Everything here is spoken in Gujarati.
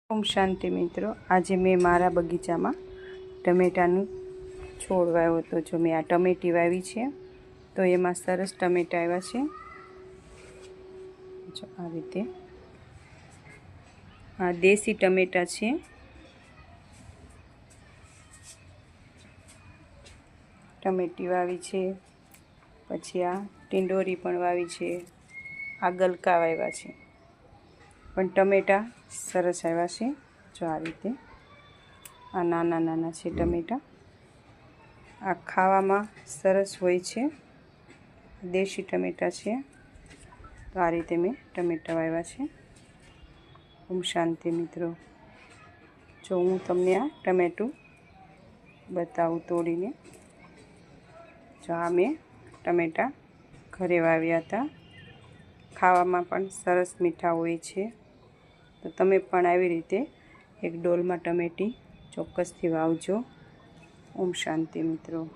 ઓમ શાંતિ મિત્રો, આજે મેં મારા બગીચામાં ટમેટાનું છોડ વાવ્યો હતો. જો મેં આ ટમેટી વાવી છે તો એમાં સરસ ટમેટા આવ્યા છે. જો આ રીતે આ દેશી ટમેટા છે. ટમેટી વાવી છે, પછી આ ટીંડોરી પણ વાવી છે, આ ગલકા વાવ્યા છે, પણ ટમેટા સરસ આવ્યા છે. જો આ રીતે આ નાના નાના છે ટમેટા. આ ખાવામાં સરસ હોય છે, દેશી ટમેટા છે. તો આ રીતે મેં ટમેટા વાવ્યા છે. ઓમ શાંતિ મિત્રો. જો હું તમને આ ટમેટું બતાવું તોડીને. જો આ મેં ટમેટા ઘરે વાવ્યા હતા. ખાવામાં પણ સરસ મીઠા હોય છે. તો તમે પણ આવી રીતે એક ડોલમાં ટમેટી ચોક્કસથી વાવજો. ઓમ શાંતિ મિત્રો.